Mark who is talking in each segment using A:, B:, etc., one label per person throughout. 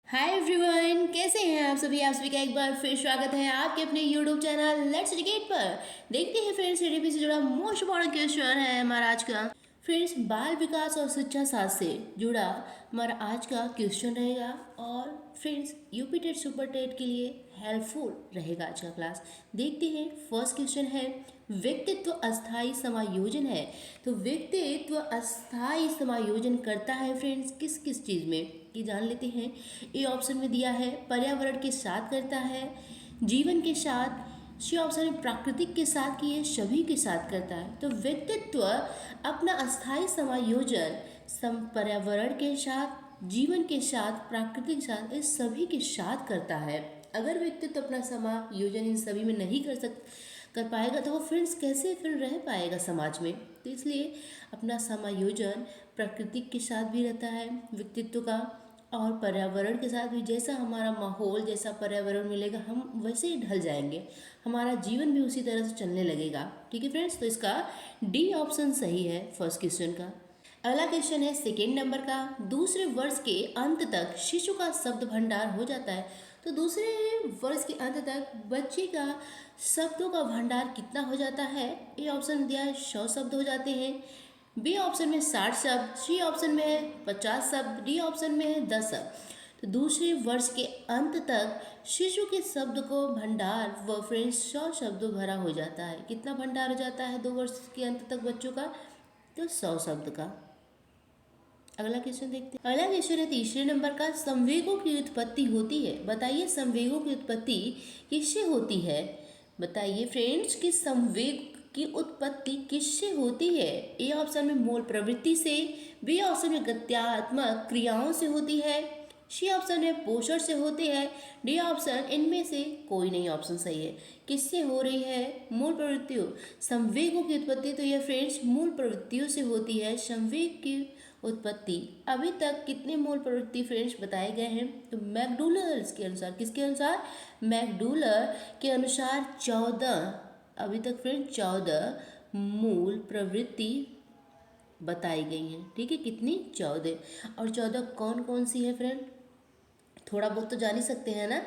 A: Hi everyone, कैसे हैं आप सभी का एक बार फिर स्वागत है आपके अपने यूट्यूब चैनल लेट्स एजुकेट पर। देखते हैं फ्रेंड्स, एडीपी से जुड़ा मोस्ट इम्पोर्टेंट क्वेश्चन है हमारा आज का। फ्रेंड्स, बाल विकास और शिक्षा साथ से जुड़ा हमारा आज का क्वेश्चन रहेगा और friends UP TET super TET के लिए हेल्पफुल रहेगा आज का क्लास। देखते हैं, फर्स्ट क्वेश्चन है व्यक्तित्व अस्थायी समायोजन है। तो व्यक्तित्व अस्थायी समायोजन करता है फ्रेंड्स किस किस चीज़ में, ये जान लेते हैं। ए ऑप्शन में दिया है पर्यावरण के साथ करता है, जीवन के साथ, सी ऑप्शन है प्राकृतिक के साथ कि ये सभी के साथ करता है। तो व्यक्तित्व अपना अस्थायी समायोजन पर्यावरण के साथ, जीवन के साथ, प्राकृतिक के साथ, इस सभी के साथ करता है। अगर व्यक्तित्व अपना समायोजन इन सभी में नहीं कर पाएगा तो वो फ्रेंड्स कैसे फिर रह पाएगा समाज में। तो इसलिए अपना समायोजन प्राकृतिक के साथ भी रहता है व्यक्तित्व का और पर्यावरण के साथ भी। जैसा हमारा माहौल, जैसा पर्यावरण मिलेगा हम वैसे ही ढल जाएंगे, हमारा जीवन भी उसी तरह से चलने लगेगा। ठीक है फ्रेंड्स, तो इसका डी ऑप्शन सही है फर्स्ट क्वेश्चन का। अगला क्वेश्चन है सेकेंड नंबर का, दूसरे वर्ष के अंत तक शिशु का शब्द भंडार हो जाता है। तो दूसरे वर्ष के अंत तक बच्चे का शब्दों का भंडार कितना हो जाता है। ए ऑप्शन दिया है 100 शब्द हो जाते हैं, बी ऑप्शन में 60 शब्द, सी ऑप्शन में है 50 शब्द, डी ऑप्शन में है 10 शब्द। तो दूसरे वर्ष के अंत तक शिशु के शब्द को भंडार व फ्रेंड्स 100 शब्दों भरा हो जाता है। कितना भंडार हो जाता है 2 वर्ष के अंत तक बच्चों का? तो 100 शब्द का। अगला क्वेश्चन देखते हैं। अगला क्वेश्चन है तीसरे नंबर का, संवेगों की उत्पत्ति होती है। बताइए संवेगों की उत्पत्ति किससे होती है। बताइए फ्रेंड्स कि संवेग की उत्पत्ति किससे होती है। ए ऑप्शन में मूल प्रवृत्ति से, बी ऑप्शन में गत्यात्मक क्रियाओं से होती है, सी ऑप्शन में पोषण से होती है, डी ऑप्शन इनमें से कोई नहीं ऑप्शन सही है। किससे हो रही है? मूल प्रवृत्तियों। संवेगों की उत्पत्ति तो यह फ्रेंड्स मूल प्रवृत्तियों से होती है। संवेग की उत्पत्ति अभी तक कितने मूल प्रवृत्ति फ्रेंड्स बताए गए हैं? तो मैकडूलर्स के अनुसार, किसके अनुसार? मैकडूलर के अनुसार 14, अभी तक फ्रेंड 14 मूल प्रवृत्ति बताई गई हैं। ठीक है, कितनी? 14। और 14 कौन कौन सी है फ्रेंड? थोड़ा बहुत तो जान ही सकते हैं ना।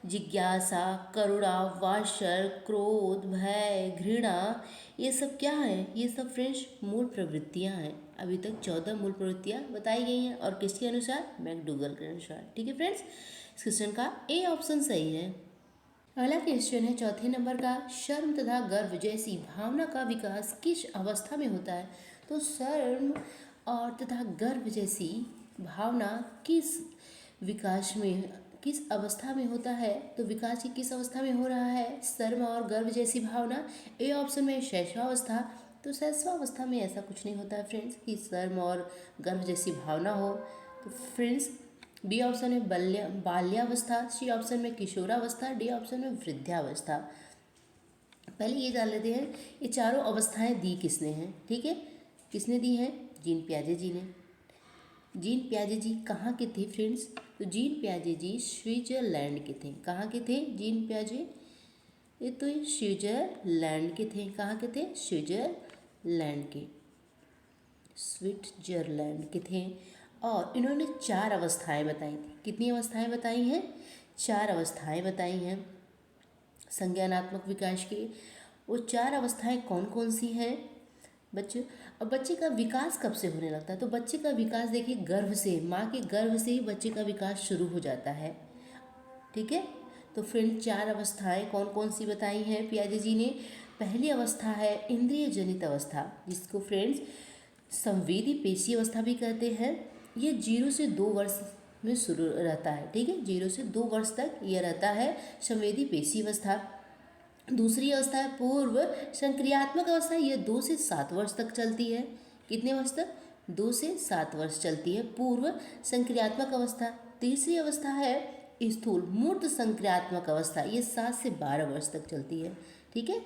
A: जिज्ञासा, करुणा, वात्सल्य, क्रोध, भय, घृणा, ये सब क्या है? ये सब फ्रेंड्स मूल प्रवृत्तियां हैं। अभी तक 14 मूल प्रवृत्तियां बताई गई हैं और किसके अनुसार? मैकडूगल के अनुसार। ठीक है फ्रेंड्स, इस क्वेश्चन का ए ऑप्शन सही है। अगला क्वेश्चन है चौथे नंबर का, शर्म तथा गर्व जैसी भावना का विकास किस अवस्था में होता है। तो शर्म और तथा गर्व जैसी भावना किस विकास में, किस अवस्था में होता है। तो विकास की किस अवस्था में हो रहा है शर्म और गर्व जैसी भावना? ए ऑप्शन में शैशवावस्था। तो शैशवावस्था में ऐसा कुछ नहीं होता है फ्रेंड्स कि शर्म और गर्व जैसी भावना हो। तो फ्रेंड्स बी ऑप्शन में बाल्यावस्था, सी ऑप्शन में किशोरावस्था, डी ऑप्शन में वृद्धावस्था। पहले ये जान लेते हैं ये चारों अवस्थाएं दी किसने हैं। ठीक है, किसने दी हैं? जीन पियाजे जी ने। जीन पियाजे जी कहाँ के थे फ्रेंड्स? तो जीन पियाजे जी स्विट्जरलैंड के थे। कहाँ के थे जीन पियाजे? ये तो स्विट्जरलैंड के थे। कहाँ के थे? स्विट्जरलैंड के, स्विट्जरलैंड के थे। और इन्होंने 4 अवस्थाएं बताई थी। कितनी अवस्थाएं बताई हैं? 4 अवस्थाएं बताई हैं संज्ञानात्मक विकास की। वो 4 अवस्थाएं कौन कौन सी हैं बच्चे? अब बच्चे का विकास कब से होने लगता है? तो बच्चे का विकास देखिए गर्भ से, माँ के गर्भ से ही बच्चे का विकास शुरू हो जाता है। ठीक है, तो फ्रेंड 4 अवस्थाएं कौन कौन सी बताई हैं पियाजे जी ने। पहली अवस्था है इंद्रिय जनित अवस्था, जिसको फ्रेंड्स संवेदी पेशी अवस्था भी कहते हैं। ये 0 से 2 वर्ष में शुरू रहता है। ठीक है, 0 से 2 वर्ष तक यह रहता है संवेदी पेशी अवस्था। दूसरी अवस्था है पूर्व संक्रियात्मक अवस्था, यह 2 से 7 वर्ष तक चलती है। कितने वर्ष तक? 2 से 7 वर्ष चलती है पूर्व संक्रियात्मक अवस्था। तीसरी अवस्था है स्थूल मूर्त संक्रियात्मक अवस्था, ये 7 से 12 वर्ष तक चलती है। ठीक है,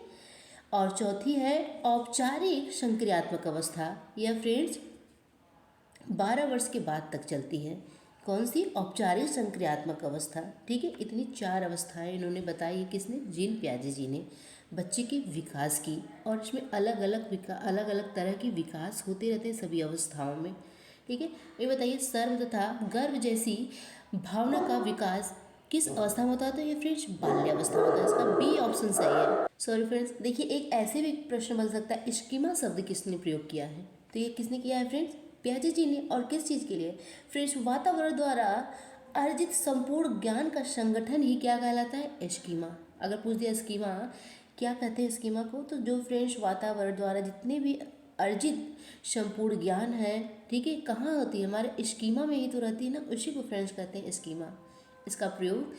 A: और चौथी है औपचारिक संक्रियात्मक अवस्था, यह फ्रेंड्स 12 वर्ष के बाद तक चलती है। कौन सी? औपचारिक संक्रियात्मक अवस्था। ठीक है, इतनी 4 अवस्थाएं इन्होंने बताई है। किसने? जीन पियाजे जी ने बच्चे के विकास की। और इसमें अलग अलग तरह के विकास होते रहते हैं सभी अवस्थाओं में। ठीक है, ये बताइए शर्म तथा गर्व जैसी भावना का विकास किस अवस्था में होता है? तो ये फ्रेंड्स बाल्यावस्था में होता है। इसका बी ऑप्शन सही है। सॉरी फ्रेंड्स, देखिए एक ऐसे भी प्रश्न बन सकता है, स्कीमा शब्द किसने प्रयोग किया है? तो ये किसने किया है फ्रेंड्स? पियाजे जी ने। और किस चीज़ के लिए? फ्रेंड्स वातावरण द्वारा अर्जित संपूर्ण ज्ञान का संगठन ही क्या कहलाता है? स्कीमा। अगर पूछ दिया स्कीमा क्या कहते हैं स्कीमा को, तो जो फ्रेंड्स वातावरण द्वारा जितने भी अर्जित संपूर्ण ज्ञान है, ठीक है, कहाँ होती है? हमारे स्कीमा में ही तो रहती है ना, उसी को फ्रेंड्स कहते हैं स्कीमा। इसका प्रयोग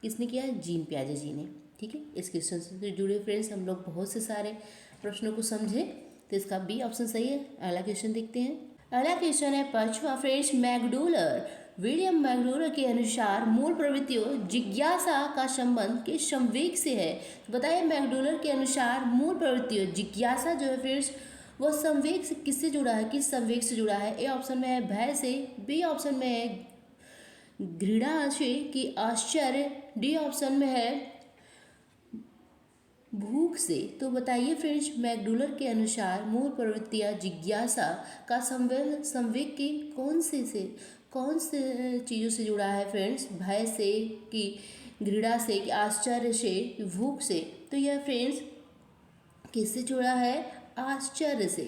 A: किसने किया है? जीन पियाजे जी ने। ठीक है, इस क्वेश्चन से जुड़े फ्रेंड्स हम लोग बहुत से सारे प्रश्नों को समझे, तो इसका बी ऑप्शन सही है। अगला क्वेश्चन देखते हैं। अगला क्वेश्चन है पांचवा फ्रेंड्स, मैकडूलर विलियम मैकडूलर के अनुसार मूल प्रवृत्तियों जिज्ञासा का संबंध किस संवेग से है? तो बताइए मैकडूलर के अनुसार मूल प्रवृत्तियों जिज्ञासा जो है फ्रेंड्स वह संवेग से किससे जुड़ा है? किस संवेग से जुड़ा है? ए ऑप्शन में है भय से, बी ऑप्शन में है घृणा से कि आश्चर्य, डी ऑप्शन में है भूख से। तो बताइए फ्रेंड्स मैकडूलर के अनुसार मूल प्रवृत्तियाँ जिज्ञासा का संवेग के कौन से चीज़ों से जुड़ा है फ्रेंड्स? भय से कि घृणा से कि आश्चर्य से कि भूख से? तो यह फ्रेंड्स किससे जुड़ा है? आश्चर्य से।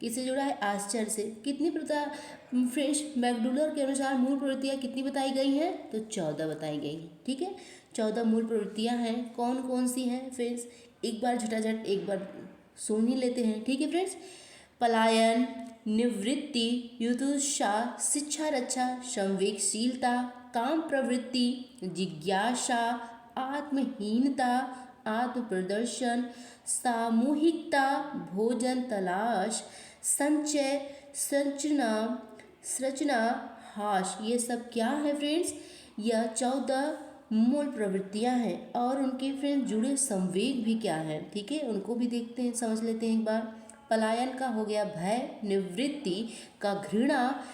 A: किससे जुड़ा है? आश्चर्य से। कितनी फ्रेंड्स मैकडूलर के अनुसार मूल प्रवृत्तियाँ कितनी बताई गई हैं? तो 14 बताई गई हैं। ठीक है, 14 मूल प्रवृत्तियाँ हैं। कौन कौन सी हैं फ्रेंड्स? एक बार झटाझट एक बार सुन ही लेते हैं। ठीक है फ्रेंड्स, पलायन, निवृत्ति, युद्धोत्साह, शिक्षा रक्षा, संवेगशीलता, काम प्रवृत्ति, जिज्ञासा, आत्महीनता, आत्म प्रदर्शन, सामूहिकता, भोजन तलाश, संचय, संरचना, हास। ये सब क्या है फ्रेंड्स? यह 14 मूल प्रवृत्तियां हैं और उनके फ्रेंड्स जुड़े संवेग भी क्या है? ठीक है, उनको भी देखते हैं, समझ लेते हैं एक बार। पलायन का हो गया भय, निवृत्ति का घृणा,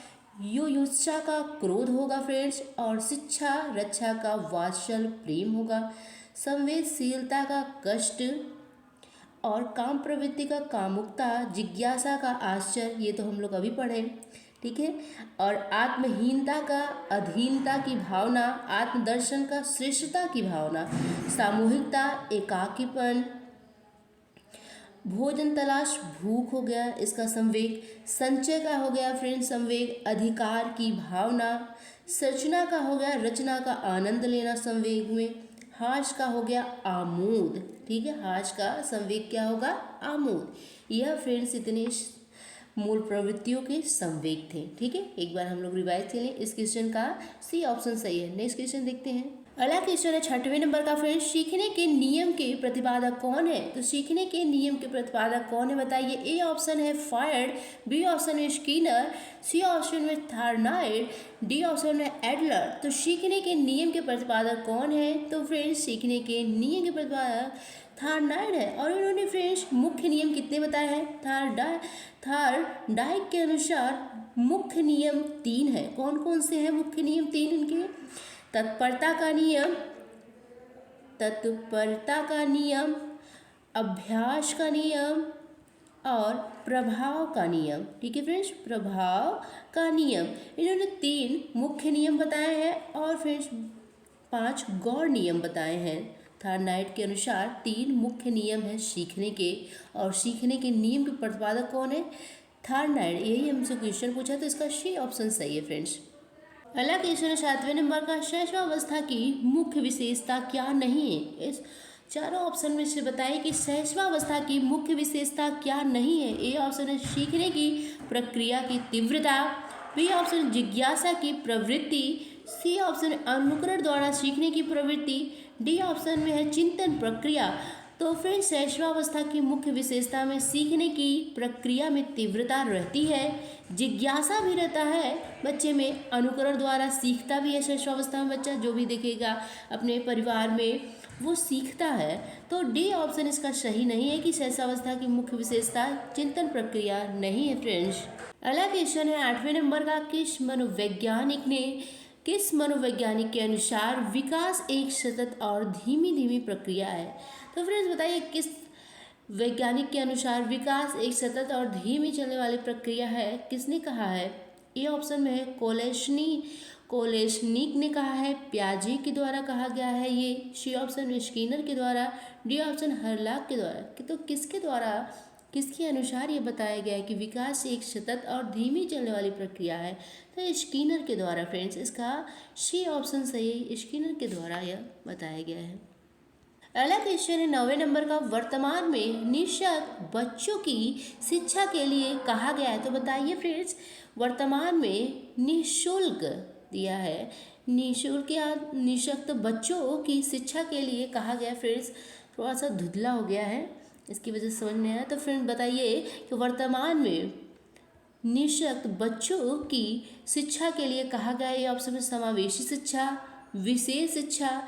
A: युयुत्सा का क्रोध होगा फ्रेंड्स, और शिक्षा रक्षा का वात्सल्य प्रेम होगा, संवेदशीलता का कष्ट, और काम प्रवृत्ति का कामुकता, जिज्ञासा का आश्चर्य, ये तो हम लोग अभी पढ़े। ठीक है, और आत्महीनता का अधीनता की भावना, आत्मदर्शन का श्रेष्ठता की भावना, सामूहिकता एकाकीपन, भोजन तलाश भूख हो गया इसका संवेग, संचय का हो गया फ्रेंड संवेग अधिकार की भावना, संरचना का हो गया रचना का आनंद लेना संवेग में, हास का हो गया आमोद। ठीक है, हास का संवेग क्या होगा? आमोद। यह फ्रेंड्स इतने मूल प्रवृत्तियों के संवेग थे। ठीक है, एक बार हम लोग रिवाइज करें। इस क्वेश्चन का सी ऑप्शन सही है। नेक्स्ट क्वेश्चन देखते हैं। अगला क्वेश्चन है 6वें नंबर का फ्रेंड्स, सीखने के नियम के प्रतिपादक कौन है? तो सीखने के नियम के प्रतिपादक कौन है बताइए। ए ऑप्शन है फ्रायड, बी ऑप्शन में स्किनर, सी ऑप्शन में थार्नाइड, डी ऑप्शन में एडलर। तो सीखने के नियम के प्रतिपादक कौन है? तो फ्रेंड्स सीखने के नियम के प्रतिपादक थार्नाइड है। और इन्होंने फ्रेंड्स मुख्य नियम कितने बताए हैं? थार्नाइड के अनुसार मुख्य नियम 3 है। कौन कौन से हैं मुख्य नियम 3 इनके? तत्परता का नियम, अभ्यास का नियम और प्रभाव का नियम। ठीक है फ्रेंड्स, प्रभाव का नियम। इन्होंने 3 मुख्य नियम बताए हैं और फ्रेंड्स 5 गौण नियम बताए हैं। थार्नाइड के अनुसार 3 मुख्य नियम हैं सीखने के, और सीखने के नियम के प्रतिपादक कौन है? थार्नाइड। यही हमसे क्वेश्चन पूछा, तो इसका सी ऑप्शन सही है फ्रेंड्स। अगला क्वेश्चन है 7वें नंबर का, शैशवावस्था की मुख्य विशेषता क्या नहीं है? इस चारों ऑप्शन में से बताइए कि शैशवावस्था की मुख्य विशेषता क्या नहीं है। ए ऑप्शन है सीखने की प्रक्रिया की तीव्रता, बी ऑप्शन जिज्ञासा की प्रवृत्ति, सी ऑप्शन अनुकरण द्वारा सीखने की प्रवृत्ति, डी ऑप्शन में है चिंतन प्रक्रिया। तो फ्रेंड्स शैशवावस्था की मुख्य विशेषता में सीखने की प्रक्रिया में तीव्रता रहती है, जिज्ञासा भी रहता है बच्चे में, अनुकरण द्वारा सीखता भी है। शैशवावस्था में बच्चा जो भी देखेगा अपने परिवार में वो सीखता है। तो डी ऑप्शन इसका सही नहीं है कि शैशवावस्था की मुख्य विशेषता चिंतन प्रक्रिया नहीं है फ्रेंड्स। अगला क्वेश्चन है 8वें नंबर का, किस मनोवैज्ञानिक के अनुसार विकास एक सतत और धीमी धीमी प्रक्रिया है? तो फ्रेंड्स बताइए किस वैज्ञानिक के अनुसार विकास एक सतत और धीमी चलने वाली प्रक्रिया है? किसने कहा है? ए ऑप्शन में है कोलेशनिक ने कहा है, प्याजे के द्वारा कहा गया है ये, सी ऑप्शन में स्किनर के द्वारा, डी ऑप्शन हर्लॉक के द्वारा। तो किसके द्वारा, किसके अनुसार ये बताया गया है कि विकास एक सतत और धीमी चलने वाली प्रक्रिया है? तो स्किनर के द्वारा फ्रेंड्स, इसका सी ऑप्शन सही है, स्किनर के द्वारा यह बताया गया है। अगला क्वेश्चन है 9वें नंबर का, वर्तमान में निःशक्त बच्चों की शिक्षा के लिए कहा गया है। तो बताइए फ्रेंड्स, वर्तमान में निःशुल्क दिया है, निःशुल्क या निःशक्त बच्चों की शिक्षा के लिए कहा गया। फ्रेंड्स थोड़ा सा धुंधला हो गया है, इसकी वजह से समझ नहीं आया। तो फ्रेंड्स बताइए कि वर्तमान में निःशक्त बच्चों की शिक्षा के लिए कहा गया है। ये ऑप्शन में समावेशी शिक्षा, विशेष शिक्षा,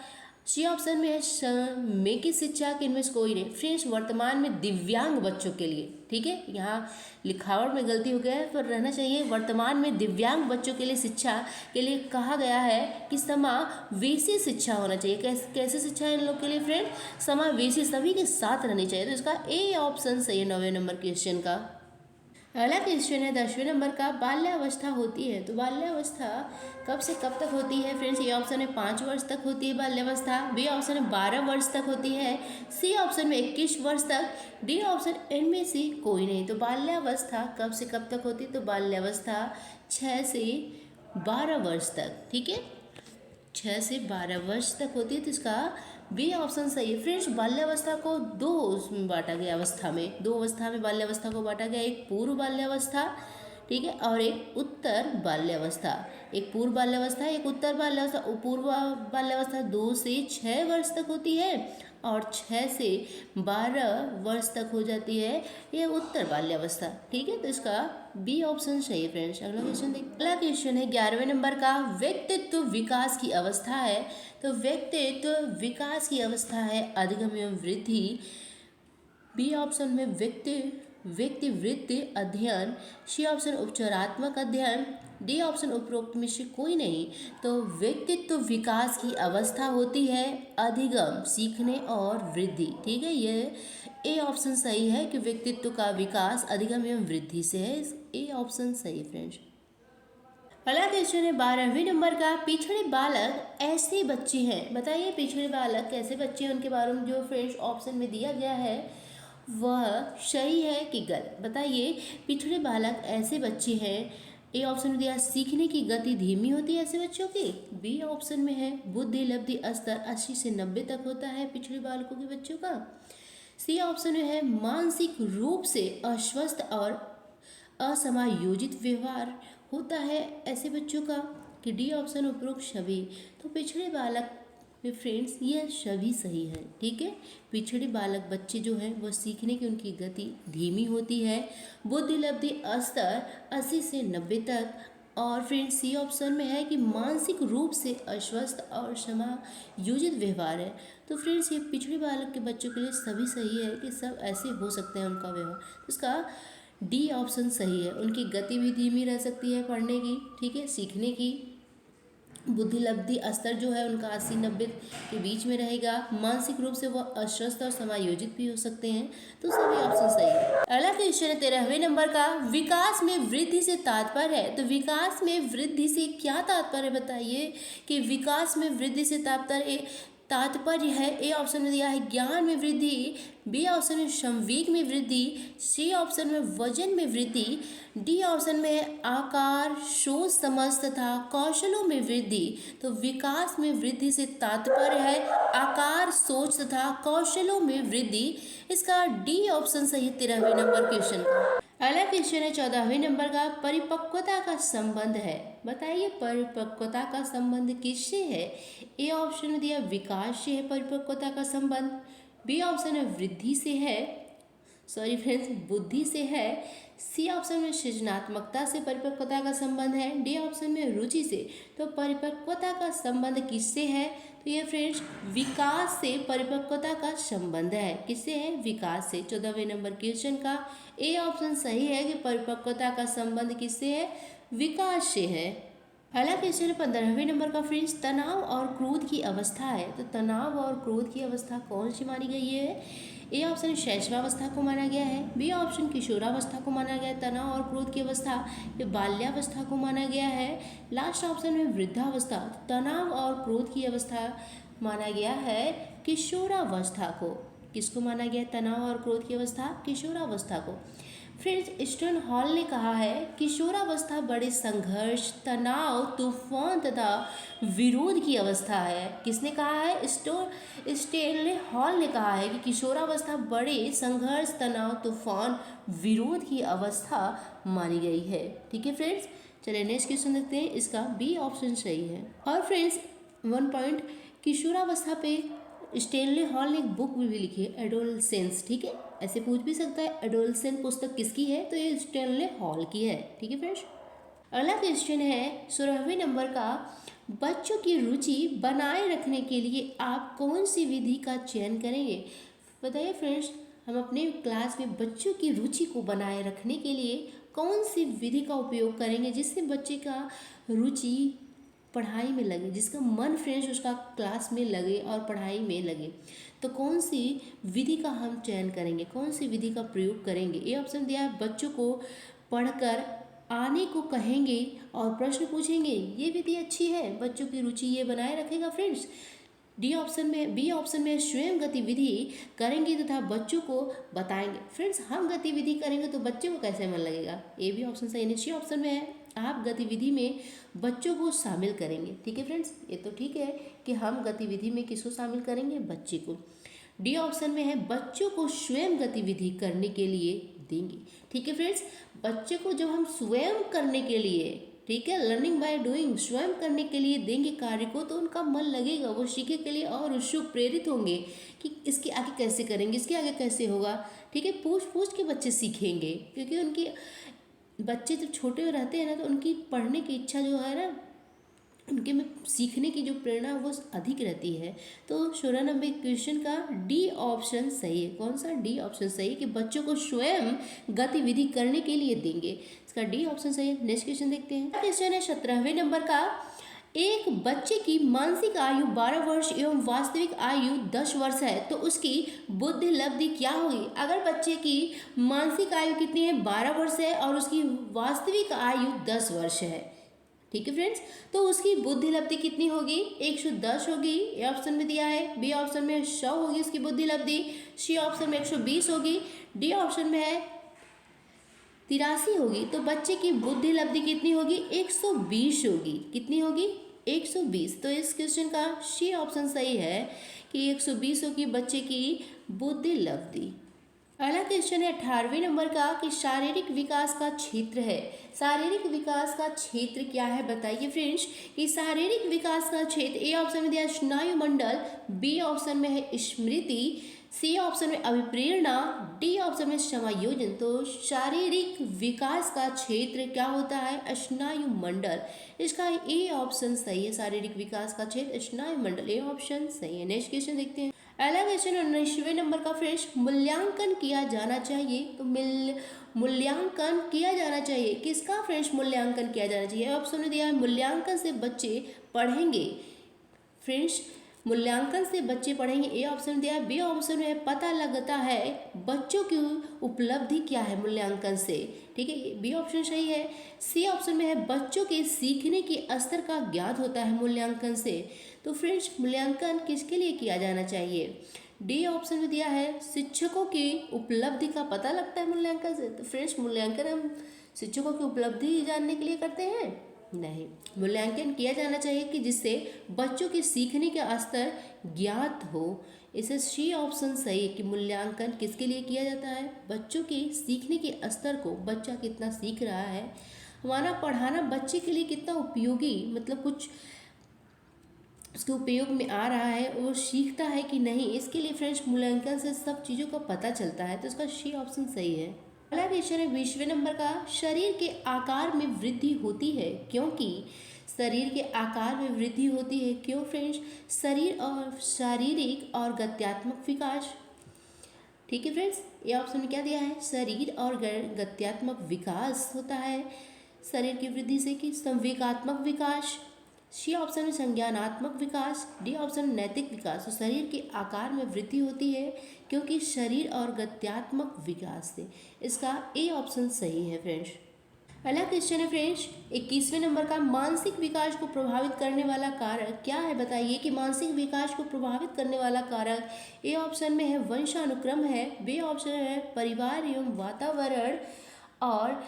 A: सी ऑप्शन में है समेकित शिक्षा, कि इनमें से कोई नहीं। फ्रेंड्स वर्तमान में दिव्यांग बच्चों के लिए, ठीक है, यहाँ लिखावट में गलती हो गया है, पर रहना चाहिए वर्तमान में दिव्यांग बच्चों के लिए शिक्षा के लिए कहा गया है कि समावेशी शिक्षा होना चाहिए। कैसे शिक्षा है इन लोग के लिए फ्रेंड? समावेशी, सभी के साथ रहनी चाहिए। तो इसका ए ऑप्शन सही है 9वें नंबर क्वेश्चन का। अगला क्वेश्चन है 10वें नंबर का, बाल्यावस्था होती है। तो बाल्यावस्था कब से कब तक होती है? फ्रेंड्स ये ऑप्शन है 5 वर्ष तक होती है बाल्यावस्था, बी ऑप्शन है 12 वर्ष तक होती है, सी ऑप्शन में 21 वर्ष तक, डी ऑप्शन इनमें से कोई नहीं। तो बाल्यावस्था कब से कब तक होती है? तो बाल्यावस्था 6 से 12 वर्ष तक, ठीक है, 6 से 12 वर्ष तक होती है। तो इसका बी ऑप्शन सही है। फ्रेंड्स बाल्यावस्था को दो उसमें बांटा गया, अवस्था में, दो अवस्था में बाल्यावस्था को बांटा गया, एक पूर्व बाल्यावस्था, ठीक है, और एक उत्तर बाल्यावस्था। एक पूर्व बाल्यावस्था, एक उत्तर बाल्यावस्था। पूर्व बाल्यावस्था 2 से 6 वर्ष तक होती है और 6 से 12 वर्ष तक हो जाती है ये उत्तर बाल्यावस्था, ठीक है। तो इसका बी ऑप्शन सही है फ्रेंड्स। अगला क्वेश्चन देखिए। अगला क्वेश्चन है 11वें नंबर का, व्यक्तित्व विकास की अवस्था है। तो व्यक्तित्व विकास की अवस्था है अधिगम एवं वृद्धि, बी ऑप्शन में व्यक्तिवृत्ति अध्ययन, सी ऑप्शन उपचारात्मक अध्ययन, डी ऑप्शन उपरोक्त में से कोई नहीं। तो व्यक्तित्व विकास की अवस्था होती है अधिगम, सीखने और वृद्धि, ठीक है, ये ए ऑप्शन सही है कि व्यक्तित्व का विकास अधिगम एवं वृद्धि से है। ए ऑप्शन सही फ्रेंड्स। अगला क्वेश्चन है 12वें नंबर का, पिछड़े बालक ऐसे बच्चे हैं। बताइए पिछड़े बालक कैसे बच्चे हैं, उनके बारे में जो फ्रेंड्स ऑप्शन में दिया गया है वह सही है कि गलत? बताइए पिछड़े बालक ऐसे बच्चे हैं। ए ऑप्शन में दिया सीखने की गति धीमी होती है ऐसे बच्चों की, बी ऑप्शन में है बुद्धि लब्धि स्तर 80 से 90 तक होता है पिछड़े बालकों के बच्चों का, सी ऑप्शन में है मानसिक रूप से अस्वस्थ और असमायोजित व्यवहार होता है ऐसे बच्चों का, कि डी ऑप्शन उपरोक्त सभी। तो पिछड़े बालक में फ्रेंड्स ये सभी सही है, ठीक है। पिछड़े बालक बच्चे जो हैं वो सीखने की उनकी गति धीमी होती है, बुद्धि लब्धि स्तर 80 से 90 तक, और फ्रेंड्स सी ऑप्शन में है कि मानसिक रूप से अस्वस्थ और समायोजित व्यवहार है। तो फ्रेंड्स ये पिछड़े बालक के बच्चों के लिए सभी सही है कि सब ऐसे हो सकते हैं उनका व्यवहार। तो इसका डी ऑप्शन सही है। उनकी गति भी धीमी रह सकती है पढ़ने की, ठीक है, सीखने की, बुद्धि लब्धि स्तर जो है उनका 80-90 के बीच में रहेगा, मानसिक रूप से वह अस्वस्थ और समायोजित भी हो सकते हैं। तो सभी ऑप्शन सही है। अगला क्वेश्चन है 13वें नंबर का, विकास में वृद्धि से तात्पर्य है। तो विकास में वृद्धि से क्या तात्पर्य बताइए, कि विकास में वृद्धि से तात्पर्य है। ए ऑप्शन में दिया है ज्ञान में वृद्धि, बी ऑप्शन में संवेग में वृद्धि, सी ऑप्शन में वजन में वृद्धि, डी ऑप्शन में है आकार सोच समझ तथा कौशलों में वृद्धि। तो विकास में वृद्धि से तात्पर्य है आकार सोच तथा कौशलों में वृद्धि। इसका डी ऑप्शन सही है 13वें नंबर क्वेश्चन का। अगला क्वेश्चन है 14वें नंबर का, परिपक्वता का संबंध है। बताइए परिपक्वता का संबंध किससे है? ए ऑप्शन में दिया विकास से है परिपक्वता का संबंध, बी ऑप्शन है वृद्धि से है, सॉरी फ्रेंड्स बुद्धि से है, सी ऑप्शन में सृजनात्मकता से परिपक्वता का संबंध है, डी ऑप्शन में रुचि से। तो परिपक्वता का संबंध किससे है? तो ये फ्रेंड्स विकास से परिपक्वता का संबंध है। किससे है? विकास से। 14वें नंबर क्वेश्चन का ए ऑप्शन सही है कि परिपक्वता का संबंध किससे है? विकास से है। अगला क्वेश्चन है 15वें नंबर का फ्रेंड्स, तनाव और क्रोध की अवस्था है। तो तनाव और क्रोध की अवस्था कौन सी मानी गई है? ए ऑप्शन शैशवावस्था को माना गया है, बी ऑप्शन किशोरावस्था को माना गया है तनाव और क्रोध की अवस्था, ये बाल्यावस्था को माना गया है, लास्ट ऑप्शन में वृद्धावस्था। तनाव और क्रोध की अवस्था माना गया है किशोरावस्था को। किसको माना गया तनाव और क्रोध की अवस्था? किशोरावस्था को। फ्रेंड्स स्टर्न हॉल ने कहा है किशोरावस्था बड़े संघर्ष, तनाव, तूफान तथा विरोध की अवस्था है। किसने कहा है? स्टेनले हॉल ने कहा है कि किशोरावस्था बड़े संघर्ष, तनाव, तूफान, विरोध की अवस्था मानी गई है। ठीक है फ्रेंड्स, चलिए नेक्स्ट क्वेश्चन देखते हैं। इसका बी ऑप्शन सही है। और फ्रेंड्स 1 पॉइंट, किशोरावस्था पे स्टेनले हॉल ने एक बुक भी लिखी है एडोलसेंस। ठीक है, ऐसे पूछ भी सकता है एडोलसेंस पुस्तक किसकी है? तो ये स्टेनले हॉल की है। ठीक है फ्रेंड्स, अगला क्वेश्चन है 16वें नंबर का, बच्चों की रुचि बनाए रखने के लिए आप कौन सी विधि का चयन करेंगे? बताइए फ्रेंड्स, हम अपने क्लास में बच्चों की रुचि को बनाए रखने के लिए कौन सी विधि का उपयोग करेंगे जिससे बच्चे का रुचि पढ़ाई में लगे, जिसका मन फ्रेंड्स उसका क्लास में लगे और पढ़ाई में लगे। तो कौन सी विधि का हम चयन करेंगे, कौन सी विधि का प्रयोग करेंगे? ये ऑप्शन दिया है, बच्चों को पढ़कर आने को कहेंगे और प्रश्न पूछेंगे, ये विधि अच्छी है, बच्चों की रुचि ये बनाए रखेगा फ्रेंड्स। डी ऑप्शन में, बी ऑप्शन में स्वयं गतिविधि करेंगे तथा बच्चों को बताएंगे। फ्रेंड्स हम गतिविधि करेंगे तो बच्चों को कैसे मन लगेगा? ए बी ऑप्शन सही। सी ऑप्शन में है आप गतिविधि में बच्चों को शामिल करेंगे। ठीक है फ्रेंड्स, ये तो ठीक है कि हम गतिविधि में किसको शामिल करेंगे? बच्चे को। डी ऑप्शन में है बच्चों को स्वयं गतिविधि करने के लिए देंगे। ठीक है फ्रेंड्स, बच्चे को जब हम स्वयं करने के लिए, ठीक है, लर्निंग बाय डूइंग, स्वयं करने के लिए देंगे कार्य को तो उनका मन लगेगा, वो सीखने के लिए और उत्सुक प्रेरित होंगे कि इसके आगे कैसे करेंगे, इसके आगे कैसे होगा। ठीक है, पूछ पूछ के बच्चे सीखेंगे, क्योंकि उनकी बच्चे जब छोटे रहते हैं ना तो उनकी पढ़ने की इच्छा जो है ना, उनके में सीखने की जो प्रेरणा वो अधिक रहती है। तो 16 नंबर क्वेश्चन का डी ऑप्शन सही है। कौन सा? डी ऑप्शन सही है कि बच्चों को स्वयं गतिविधि करने के लिए देंगे, इसका डी ऑप्शन सही है। नेक्स्ट क्वेश्चन देखते हैं। क्वेश्चन है 17वें नंबर का, एक बच्चे की मानसिक आयु 12 वर्ष एवं वास्तविक आयु 10 वर्ष है तो उसकी बुद्धि लब्धि क्या होगी? अगर बच्चे की मानसिक आयु कितनी है? 12 वर्ष है और उसकी वास्तविक आयु 10 वर्ष है। ठीक है फ्रेंड्स, तो उसकी बुद्धि लब्धि कितनी होगी? 110 होगी, ए ऑप्शन में दिया है। बी ऑप्शन में 100 होगी उसकी बुद्धि लब्धि, सी ऑप्शन में 120 होगी, डी ऑप्शन में है 83 होगी। तो बच्चे की बुद्धि लब्धि कितनी होगी? 120 होगी। कितनी होगी? 120। तो इस क्वेश्चन का सी ऑप्शन सही है कि 120 होगी बच्चे की बुद्धि लब्धि। अगला क्वेश्चन है 18वें नंबर का कि शारीरिक विकास का क्षेत्र है। शारीरिक विकास का क्षेत्र क्या है बताइए फ्रेंड्स कि शारीरिक विकास का क्षेत्र, ए ऑप्शन में दिया स्नायु मंडल, बी ऑप्शन में है स्मृति, सी ऑप्शन में अभिप्रेरणा, डी ऑप्शन में समायोजन। तो शारीरिक विकास का क्षेत्र क्या होता है? स्नायु मंडल, इसका ए ऑप्शन सही है। शारीरिक विकास का क्षेत्र स्नायु मंडल, ए ऑप्शन सही है। नेक्स्ट क्वेश्चन देखते हैं। अगला क्वेश्चन 19वें नंबर का फ्रेंड्स, मूल्यांकन किया जाना चाहिए। तो मूल्यांकन किया जाना चाहिए, किसका फ्रेंड्स मूल्यांकन किया जाना चाहिए? ऑप्शन में दिया है मूल्यांकन से बच्चे पढ़ेंगे। फ्रेंड्स मूल्यांकन से बच्चे पढ़ेंगे, ए ऑप्शन दिया है। बी ऑप्शन में पता लगता है बच्चों की उपलब्धि क्या है मूल्यांकन से। ठीक है, बी ऑप्शन सही है। सी ऑप्शन में है बच्चों के सीखने के स्तर का ज्ञात होता है मूल्यांकन से। तो फ्रेंड्स मूल्यांकन किसके लिए किया जाना चाहिए? डी ऑप्शन में दिया है शिक्षकों की उपलब्धि का पता लगता है मूल्यांकन से। तो फ्रेंड्स मूल्यांकन हम शिक्षकों की उपलब्धि जानने के लिए करते हैं? नहीं, मूल्यांकन किया जाना चाहिए कि जिससे बच्चों के सीखने का स्तर ज्ञात हो। इसे सी ऑप्शन सही है कि मूल्यांकन किसके लिए किया जाता है? बच्चों के सीखने के स्तर को, बच्चा कितना सीख रहा है, हमारा पढ़ाना बच्चे के लिए कितना उपयोगी, मतलब कुछ उसके उपयोग में आ रहा है, वो सीखता है कि नहीं, इसके लिए फ्रेंड्स मूल्यांकन से सब चीज़ों का पता चलता है। तो इसका सी ऑप्शन सही है। अगला क्वेश्चन है 20वें नंबर का, शरीर के आकार में वृद्धि होती है क्योंकि शरीर के आकार में वृद्धि होती है क्यों फ्रेंड्स? शरीर और शारीरिक और गत्यात्मक विकास। ठीक है फ्रेंड्स, ये ऑप्शन में क्या दिया है? शरीर और गत्यात्मक विकास होता है। शरीर की वृद्धि से कि संवेगात्मक विकास, सी ऑप्शन में संज्ञानात्मक विकास, डी ऑप्शन में नैतिक विकास। तो शरीर के आकार में वृद्धि होती है क्योंकि शरीर और गत्यात्मक विकास से। इसका ए ऑप्शन सही है फ्रेंड्स। अगला क्वेश्चन है फ्रेंड्स 21वें नंबर का, मानसिक विकास को प्रभावित करने वाला कारक क्या है? बताइए कि मानसिक विकास को प्रभावित करने वाला कारक ए ऑप्शन में है वंशानुक्रम है, बी ऑप्शन है परिवार एवं वातावरण, और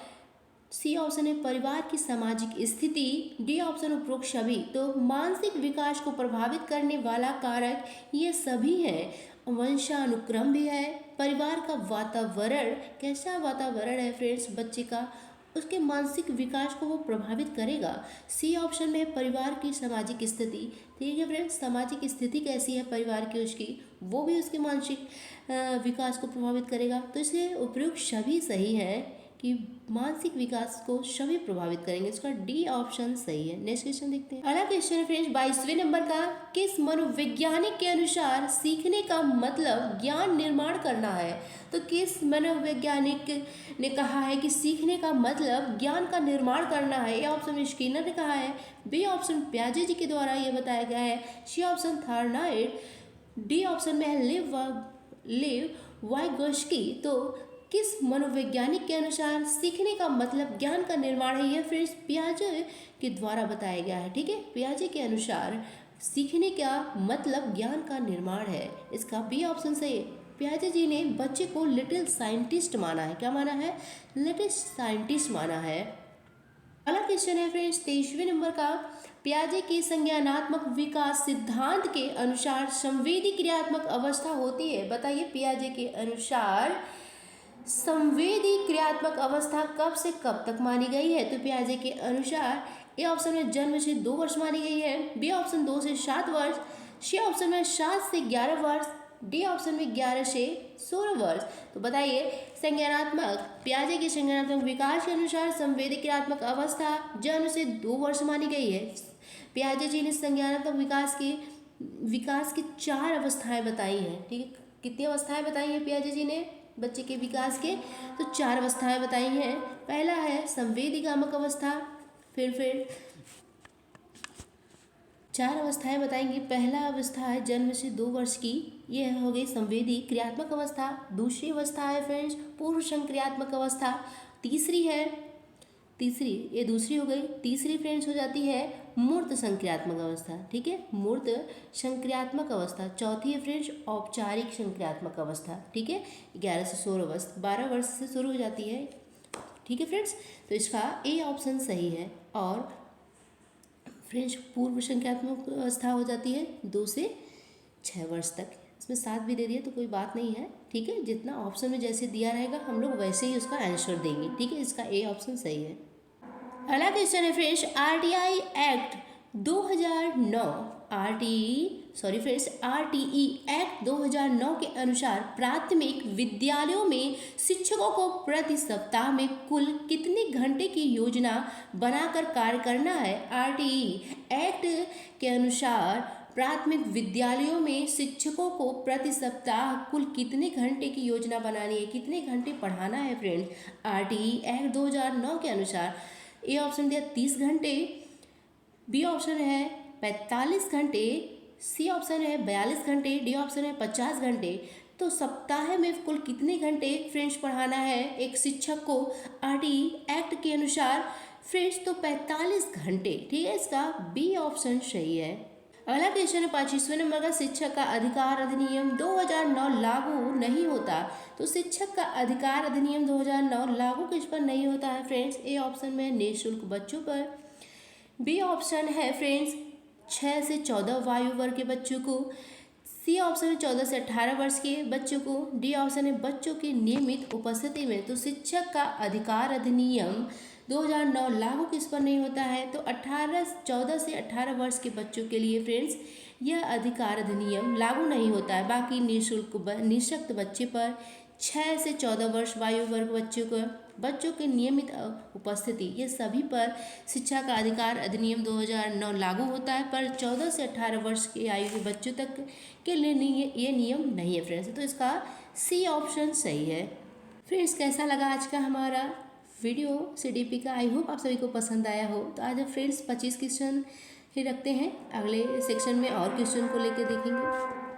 A: सी ऑप्शन है परिवार की सामाजिक स्थिति, डी ऑप्शन उपरोक्त सभी। तो मानसिक विकास को प्रभावित करने वाला कारक ये सभी हैं, वंशानुक्रम भी है, परिवार का वातावरण, कैसा वातावरण है फ्रेंड्स बच्चे का, उसके मानसिक विकास को वो प्रभावित करेगा। सी ऑप्शन में है परिवार की सामाजिक स्थिति। ठीक है फ्रेंड्स, सामाजिक स्थिति कैसी है परिवार की उसकी, वो भी उसके मानसिक विकास को प्रभावित करेगा। तो इसलिए उपयुक्त सभी सही है कि मानसिक विकास को सभी प्रभावित करेंगे। इसका डी ऑप्शन सही है। नेक्स्ट क्वेश्चन देखते हैं। अगला क्वेश्चन है फ्रेंड्स 22वें नंबर का, किस मनोवैज्ञानिक के अनुसार सीखने का मतलब ज्ञान निर्माण करना है? तो किस मनोवैज्ञानिक ने कहा है कि सीखने का मतलब ज्ञान का निर्माण करना है? ए ऑप्शन में स्किनर ने कहा है, बी ऑप्शन पियाजे जी के द्वारा ये बताया गया है, सी ऑप्शन थार्नाइट, डी ऑप्शन में है लिव वाइगोस्की। तो किस मनोवैज्ञानिक के अनुसार सीखने का मतलब ज्ञान का निर्माण है? यह फ्रेंड्स पियाजे के द्वारा बताया गया है। ठीक है, पियाजे के अनुसार सीखने का मतलब ज्ञान का निर्माण है। इसका बी ऑप्शन सही है। पियाजे जी ने बच्चे को लिटिल साइंटिस्ट माना है। क्या माना है? लिटिल साइंटिस्ट माना है। अगला क्वेश्चन है फ्रेंड्स 23वें नंबर का, पियाजे के संज्ञानात्मक विकास सिद्धांत के अनुसार संवेदी क्रियात्मक अवस्था होती है। बताइए पियाजे के अनुसार संवेदी क्रियात्मक अवस्था कब से कब तक मानी गई है? तो पियाजे के अनुसार ए ऑप्शन में जन्म से 2 वर्ष मानी गई है, बी ऑप्शन 2 से 7 वर्ष, सी ऑप्शन में 7 से 11 वर्ष, डी ऑप्शन में 11 से 16 वर्ष। तो बताइए संज्ञानात्मक, पियाजे के संज्ञानात्मक विकास के अनुसार संवेदी क्रियात्मक अवस्था जन्म से 2 वर्ष मानी गई है। पियाजे जी ने संज्ञानात्मक विकास की 4 अवस्थाएं बताई हैं। ठीक है, कितनी अवस्थाएं बताई हैं पियाजे जी ने बच्चे के विकास के? तो 4 अवस्थाएं बताई हैं। पहला है संवेदीगामक अवस्था, फिर 4 अवस्थाएं बताएंगे। पहला अवस्था है जन्म से 2 वर्ष की, यह हो गई संवेदी क्रियात्मक अवस्था। दूसरी अवस्था है फ्रेंड्स पूर्व संक्रियात्मक अवस्था। ये दूसरी हो गई। तीसरी फ्रेंड्स हो जाती है मूर्त संक्रियात्मक अवस्था। ठीक है, मूर्त संक्रियात्मक अवस्था। चौथी है फ्रेंड्स औपचारिक संक्रियात्मक अवस्था। ठीक है, 11 से 16 वर्ष, 12 वर्ष से शुरू हो जाती है। ठीक है फ्रेंड्स, तो इसका ए ऑप्शन सही है। और फ्रेंड्स पूर्व संक्रियात्मक अवस्था हो जाती है 2 से 6 वर्ष तक। इसमें 7 भी दे दिया तो कोई बात नहीं है। ठीक है, जितना ऑप्शन में जैसे दिया रहेगा हम लोग वैसे ही उसका आंसर देंगे। ठीक है, इसका ए ऑप्शन सही है। अगला क्वेश्चन है friends RTE act 2009 RTE act 2009 के अनुसार प्राथमिक विद्यालयों में शिक्षकों को प्रति सप्ताह में कुल कितने घंटे की योजना बनाकर कार्य करना है? आरटीई एक्ट के अनुसार प्राथमिक विद्यालयों में शिक्षकों को प्रति सप्ताह कुल कितने घंटे की योजना बनानी है, कितने घंटे पढ़ाना है फ्रेंड्स? आरटीई एक्ट 2009 के अनुसार ए ऑप्शन दिया 30 घंटे, बी ऑप्शन है 45 घंटे, सी ऑप्शन है 42 घंटे, डी ऑप्शन है 50 घंटे। तो सप्ताह में कुल कितने घंटे फ्रेंड्स पढ़ाना है एक शिक्षक को आरटीई एक्ट के अनुसार? फ्रेंड्स तो 45 घंटे। ठीक है, इसका बी ऑप्शन सही है। अगला क्वेश्चन है 25वें नंबर का, शिक्षक का अधिकार अधिनियम 2009 लागू नहीं होता। तो शिक्षक का अधिकार अधिनियम 2009 लागू किस पर नहीं होता है फ्रेंड्स? ए ऑप्शन में निःशुल्क बच्चों पर, बी ऑप्शन है फ्रेंड्स 6 से 14 वायु वर्ग के बच्चों को, सी ऑप्शन है 14 से 18 वर्ष के बच्चों को, डी ऑप्शन है बच्चों की नियमित उपस्थिति में। तो शिक्षक का अधिकार अधिनियम 2009 लागू किस पर नहीं होता है? तो 14 से 18 वर्ष के बच्चों के लिए फ्रेंड्स यह अधिकार अधिनियम लागू नहीं होता है। बाकी निःशक्त बच्चे पर, 6 से 14 वर्ष वायु वर्ग बच्चों के नियमित उपस्थिति, ये सभी पर शिक्षा का अधिकार अधिनियम 2009 लागू होता है। पर 14 से 18 वर्ष की आयु के बच्चों तक के लिए ये नियम नहीं है फ्रेंड्स। तो इसका सी ऑप्शन सही है। फ्रेंड्स कैसा लगा आज का हमारा वीडियो सीडीपी का आई होप आप सभी को पसंद आया हो। तो आज फ्रेंड्स 25 क्वेश्चन ही रखते हैं, अगले सेक्शन में और क्वेश्चन को लेकर देखेंगे।